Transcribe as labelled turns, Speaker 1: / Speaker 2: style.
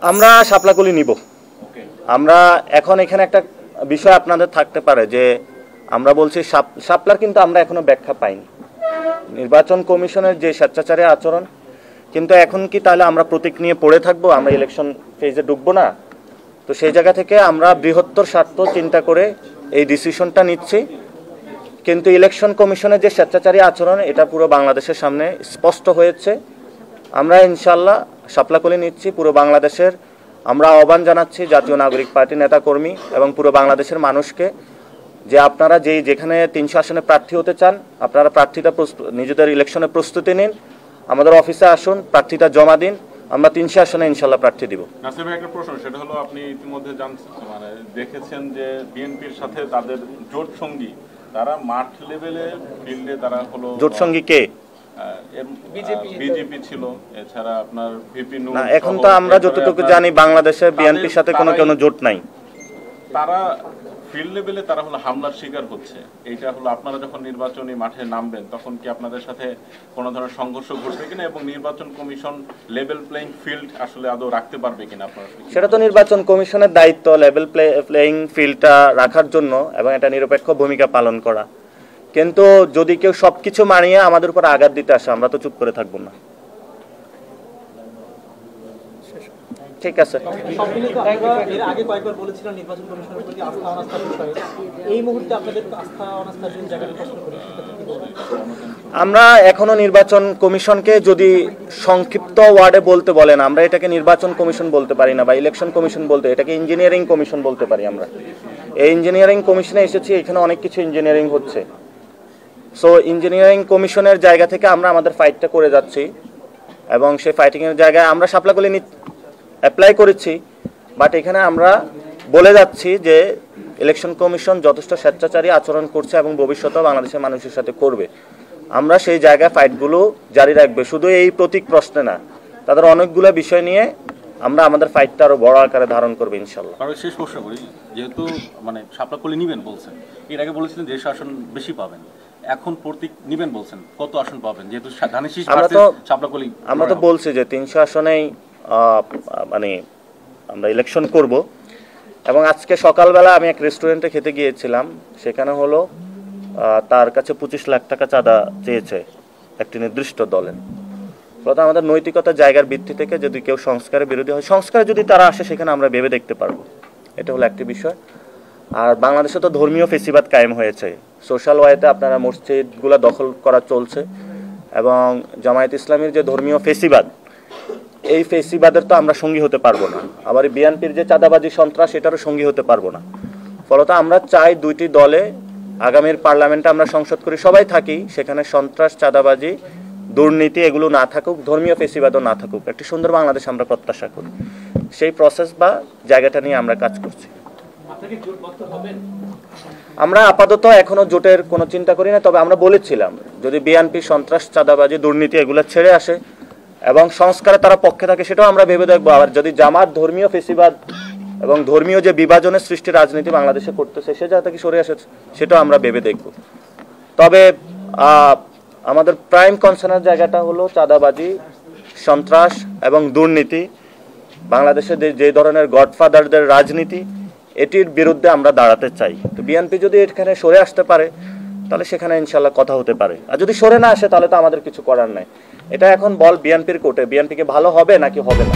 Speaker 1: আমরা শাপলাকলি নিব। আমরা এখন এখানে একটা বিষয় আপনাদের থাকতে পারে যে আমরা বলছি শাপলার কিন্তু আমরা এখনো ব্যাখ্যা পাইনি নির্বাচন কমিশনের যে স্বেচ্ছাচারী আচরণ। কিন্তু এখন কি তাহলে আমরা প্রতীক নিয়ে পড়ে থাকবো, আমরা ইলেকশন ফেজে ঢুকবো না? তো সেই জায়গা থেকে আমরা বৃহত্তর স্বার্থ চিন্তা করে এই ডিসিশনটা নিচ্ছি। কিন্তু ইলেকশন কমিশনের যে স্বেচ্ছাচারী আচরণ এটা পুরো বাংলাদেশের সামনে স্পষ্ট হয়েছে। আমরা ইনশাল্লাহ শাপলাকলি নিচ্ছি। পুরো বাংলাদেশের আমরা আহ্বান জানাচ্ছি জাতীয় নাগরিক পার্টি নেতাকর্মী এবং পুরো বাংলাদেশের মানুষকে যে আপনারা যেখানে 300 আসনে প্রার্থী হতে চান আপনারা প্রার্থীটা নিজেদের ইলেকশনে প্রস্তুতি নিন, আমাদের অফিসে আসুন, প্রার্থীটা জমা দিন, আমরা 300 আসনে ইনশাল্লাহ প্রার্থী দিব।
Speaker 2: নাসির ভাই, একটা প্রশ্ন, সেটা হলো আপনি ইতিমধ্যে দেখেছেন যে বিএনপির সাথে তাদের জোট সঙ্গী তারা মাঠ লেভেলে ফিল্ডে তারা হলো
Speaker 1: জোট সঙ্গী কে?
Speaker 2: বিজেপি ছিল, এছাড়া আপনার ভিপি নূর।
Speaker 1: না, এখন তো আমরা যতটুকু জানি বাংলাদেশে বিএনপির সাথে কোনো জোট নাই।
Speaker 2: তারা ফিল্ড লেভেলে তারা হলো হামলার শিকার হচ্ছে। এইটা হলো আপনারা যখন নির্বাচনী মাঠে নামবেন তখন কি আপনাদের সাথে কোনো ধরনের সংঘর্ষ ঘটবে কিনা এবং নির্বাচন কমিশন লেভেল প্লেইং ফিল্ড আসলে আদৌ রাখতে পারবে কিনা আপনারা?
Speaker 1: সেটা তো নির্বাচন কমিশনের দায়িত্ব লেভেল প্লেইং ফিল্ডটা রাখার জন্য এবং এটা নিরপেক্ষ ভূমিকা পালন করা। কিন্তু যদি কেউ সবকিছু মানিয়ে আমাদের উপর আঘাত দিতে আসে আমরা তো চুপ করে থাকবো না। ঠিক আছে, আমরা এখনো নির্বাচন কমিশনকে যদি সংক্ষিপ্ত ওয়ার্ডে বলতে বলেন আমরা এটাকে নির্বাচন কমিশন বলতে পারি না বা ইলেকশন কমিশন বলতে, এটাকে ইঞ্জিনিয়ারিং কমিশন বলতে পারি। আমরা এই ইঞ্জিনিয়ারিং কমিশনে এসেছি, এখানে অনেক কিছু ইঞ্জিনিয়ারিং হচ্ছে। সো ইঞ্জিনিয়ারিং কমিশনের জায়গা থেকে আমরা আমাদের ফাইটটা করে যাচ্ছি এবং সেই ফাইটিংয়ের জায়গায় আমরা শাপলাকলি অ্যাপ্লাই করেছি। বাট এখানে আমরা বলে যাচ্ছি যে ইলেকশন কমিশন যথেষ্ট স্বেচ্ছাচারী আচরণ করছে এবং ভবিষ্যতেও বাংলাদেশের মানুষের সাথে করবে। আমরা সেই জায়গায় ফাইটগুলো জারি রাখবে, শুধু এই প্রতীক প্রশ্নে না, তাদের অনেকগুলো বিষয় নিয়ে আমরা আমাদের ফাইটটা আরো বড় আকারে ধারণ করবো ইনশাল্লাহ।
Speaker 3: শেষ প্রশ্ন করি, যেহেতু শাপলাকলি নিবেন বলছেন, এর আগে বলেছিলেন যে আসন বেশি পাবেন, এখন প্রতীক নিবেন বলছেন, কত আসন পাবেন? যেহেতু
Speaker 1: আমরা তো বলছি যে 300 আসনেই আমরা ইলেকশন করব। এবং আজকে সকালবেলা আমি এক রেস্টুরেন্টে খেতে গিয়েছিলাম, সেখানে হলো তার কাছে 25 লাখ টাকা চাঁদা চেয়েছে একটি নির্দিষ্ট দলের। ফলে আমাদের নৈতিকতার জায়গার ভিত্তি থেকে যদি কেউ সংস্কারের বিরোধী হয়, সংস্কারে যদি তারা আসে সেখানে আমরা ভেবে দেখতে পারবো। এটা হলো একটি বিষয়। আর বাংলাদেশে তো ধর্মীয় ফেসিবাদ কায়েম হয়েছে, সোশ্যাল ওয়েতে আপনারা মসজিদগুলো দখল করা চলছে এবং জামায়াত ইসলামীর যে ধর্মীয় ফেসিবাদ, এই ফেসিবাদের তো আমরা সঙ্গী হতে পারবো না। আবার বিএনপির যে চাঁদাবাজি সন্ত্রাস এটারও সঙ্গী হতে পারবো না। ফলত আমরা চাই দুইটি দলে আগামীর পার্লামেন্টে আমরা সংসদ করি সবাই থাকি, সেখানে সন্ত্রাস, চাঁদাবাজি, দুর্নীতি এগুলো না থাকুক, ধর্মীয় ফেসিবাদও না থাকুক, একটি সুন্দর বাংলাদেশ আমরা প্রত্যাশা করি। সেই প্রসেস বা জায়গাটা নিয়ে আমরা কাজ করছি। আমরা আপাতত এখনো জোটের কোনো চিন্তা করি না, তবে আমরা বলেছিলাম যদি বিএনপি সন্ত্রাস, চাঁদাবাজি, দুর্নীতি এগুলো ছেড়ে আসে এবং সংস্কারে তারা পক্ষে থাকে সেটাও আমরা ভেবে দেখবো। আবার যদি জামাত ধর্মীয় ফেসিবাদ এবং ধর্মীয় যে বিভাজনের সৃষ্টি রাজনীতি বাংলাদেশে করতেছে সে জায়গা থেকে সরে আসে সেটাও আমরা ভেবে দেখব। তবে আমাদের প্রাইম কনসার্নের জায়গাটা হলো চাঁদাবাজি, সন্ত্রাস এবং দুর্নীতি, বাংলাদেশে যে ধরনের গডফাদারদের রাজনীতি, এটির বিরুদ্ধে আমরা দাঁড়াতে চাই। তো বিএনপি যদি এখানে সরে আসতে পারে তাহলে সেখানে ইনশাল্লাহ কথা হতে পারে, আর যদি সরে না আসে তাহলে তো আমাদের কিছু করার নাই। এটা এখন বল বিএনপির কোর্টে, বিএনপিকে ভালো হবে নাকি হবে না।